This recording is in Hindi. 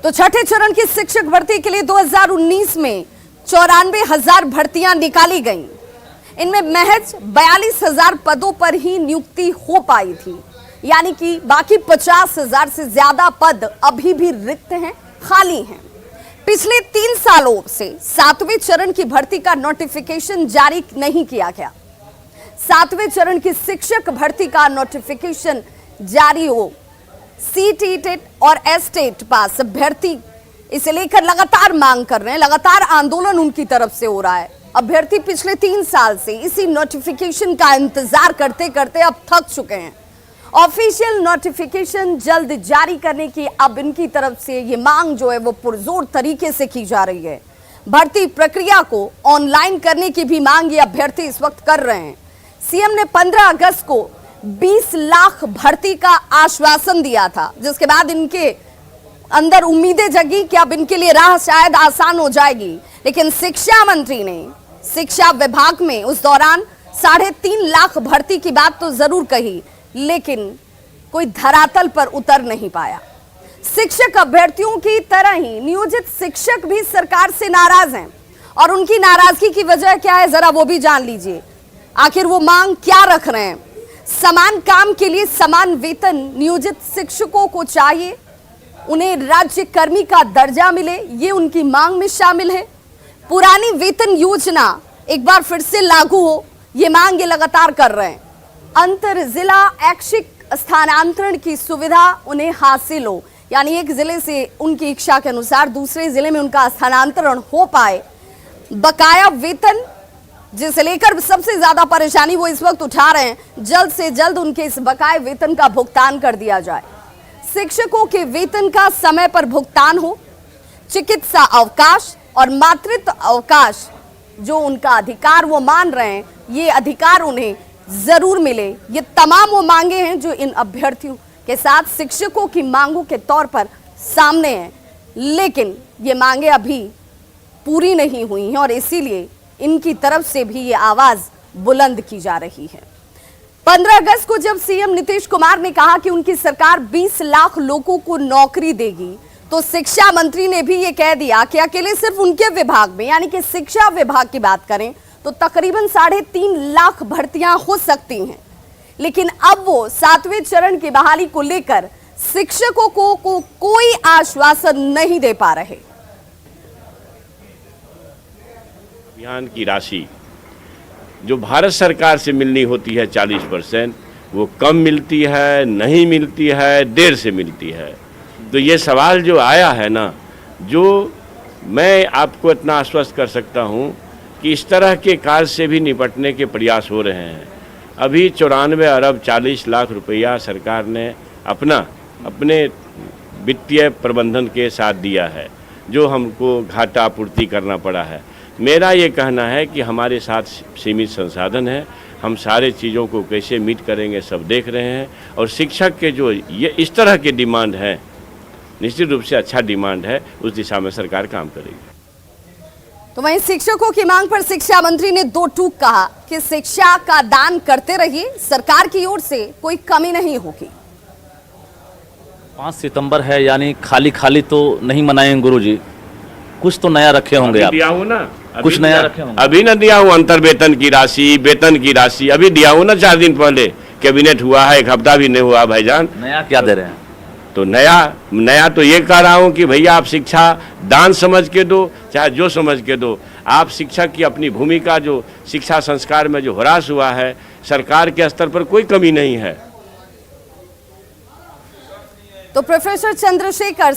तो छठे चरण की शिक्षक भर्ती के लिए 2019 में 94,000 भर्तियां निकाली गईं। इनमें महज 42,000 पदों पर ही नियुक्ति हो पाई थी, यानी कि बाकी 50,000 से ज्यादा पद अभी भी रिक्त हैं, खाली हैं। पिछले 3 सालों से 7वें चरण की भर्ती का नोटिफिकेशन जारी नहीं किया गया। 7वें चरण की शिक्षक भर्ती का नोटिफिकेशन जारी हो, सीटीटेट और एसटेट पास अभ्यर्थी इसे लेकर लगातार मांग कर रहे हैं, लगातार आंदोलन उनकी तरफ से हो रहा है। अभ्यर्थी पिछले 3 साल से इसी नोटिफिकेशन का इंतजार करते करते अब थक चुके हैं। ऑफिशियल नोटिफिकेशन जल्द जारी करने की अब इनकी तरफ से ये मांग जो है वो पुरजोर तरीके से की जा रही है। भर्ती प्रक्रिया को ऑनलाइन करने की भी मांग ये अभ्यर्थी इस वक्त कर रहे हैं। सीएम ने 15 अगस्त को 20 लाख भर्ती का आश्वासन दिया था, जिसके बाद इनके अंदर उम्मीदें जगी कि अब इनके लिए राह शायद आसान हो जाएगी। लेकिन शिक्षा मंत्री ने शिक्षा विभाग में उस दौरान 3.5 लाख भर्ती की बात तो जरूर कही, लेकिन कोई धरातल पर उतर नहीं पाया। शिक्षक अभ्यर्थियों की तरह ही नियोजित शिक्षक भी सरकार से नाराज हैं, और उनकी नाराजगी की वजह क्या है जरा वो भी जान लीजिए। आखिर वो मांग क्या रख रहे हैं? समान काम के लिए समान वेतन नियोजित शिक्षकों को चाहिए, उन्हें राज्य कर्मी का दर्जा मिले, ये उनकी मांग में शामिल है। पुरानी वेतन योजना एक बार फिर से लागू हो, ये मांग ये लगातार कर रहे हैं। अंतर जिला ऐच्छिक स्थानांतरण की सुविधा उन्हें हासिल हो, यानी एक जिले से उनकी इच्छा के अनुसार दूसरे जिले में उनका स्थानांतरण हो पाए। बकाया वेतन जिसे लेकर सबसे ज्यादा परेशानी वो इस वक्त उठा रहे हैं, जल्द से जल्द उनके इस बकाया वेतन का भुगतान कर दिया जाए। शिक्षकों के वेतन का समय पर भुगतान हो, चिकित्सा अवकाश और मातृत्व अवकाश जो उनका अधिकार वो मान रहे हैं, ये अधिकार उन्हें जरूर मिले। ये तमाम वो मांगे हैं जो इन अभ्यर्थियों के साथ शिक्षकों की मांगों के तौर पर सामने हैं, लेकिन ये मांगे अभी पूरी नहीं हुई हैं और इसीलिए इनकी तरफ से भी ये आवाज बुलंद की जा रही है। 15 अगस्त को जब सीएम नीतीश कुमार ने कहा कि उनकी सरकार 20 लाख लोगों को नौकरी देगी, तो शिक्षा मंत्री ने भी ये कह दिया कि अकेले सिर्फ उनके विभाग में, यानी कि शिक्षा विभाग की बात करें तो तकरीबन 3.5 लाख भर्तियां हो सकती हैं। लेकिन अब वो 7वें चरण की बहाली को लेकर शिक्षकों को कोई आश्वासन नहीं दे पा रहे। अभियान की राशि जो भारत सरकार से मिलनी होती है 40%, वो कम मिलती है, नहीं मिलती है, देर से मिलती है। तो ये सवाल जो आया है ना, जो मैं आपको इतना आश्वस्त कर सकता हूँ कि इस तरह के कार्य से भी निपटने के प्रयास हो रहे हैं। अभी 94 अरब 40 लाख रुपया सरकार ने अपने वित्तीय प्रबंधन के साथ दिया है, जो हमको घाटा आपूर्ति करना पड़ा है। मेरा ये कहना है कि हमारे साथ सीमित संसाधन है, हम सारे चीज़ों को कैसे मीट करेंगे सब देख रहे हैं। और शिक्षक के जो ये इस तरह के डिमांड है, निश्चित रूप से अच्छा डिमांड है, उस दिशा में सरकार काम करेगी। तो वहीं शिक्षकों की मांग पर शिक्षा मंत्री ने 2 टूक कहा कि शिक्षा का दान करते रहिए, सरकार की ओर से कोई कमी नहीं होगी। 5 सितंबर है, यानी खाली खाली तो नहीं मनाएंगे गुरुजी, कुछ तो नया रखे होंगे आप। दिया हूँ ना, कुछ नया रखे होंगे। अभी ना दिया हूँ, अंतर वेतन की राशि अभी दिया हूँ ना, 4 दिन पहले कैबिनेट हुआ है, 1 हफ्ता भी नहीं हुआ भाईजान। नया क्या दे रहे हैं? तो नया तो ये कह रहा हूँ कि भैया आप शिक्षा दान समझ के दो, चाहे जो समझ के दो। आप शिक्षक की अपनी भूमिका जो शिक्षा संस्कार में जो ह्रास हुआ है, सरकार के स्तर पर कोई कमी नहीं है। तो प्रोफेसर चंद्रशेखर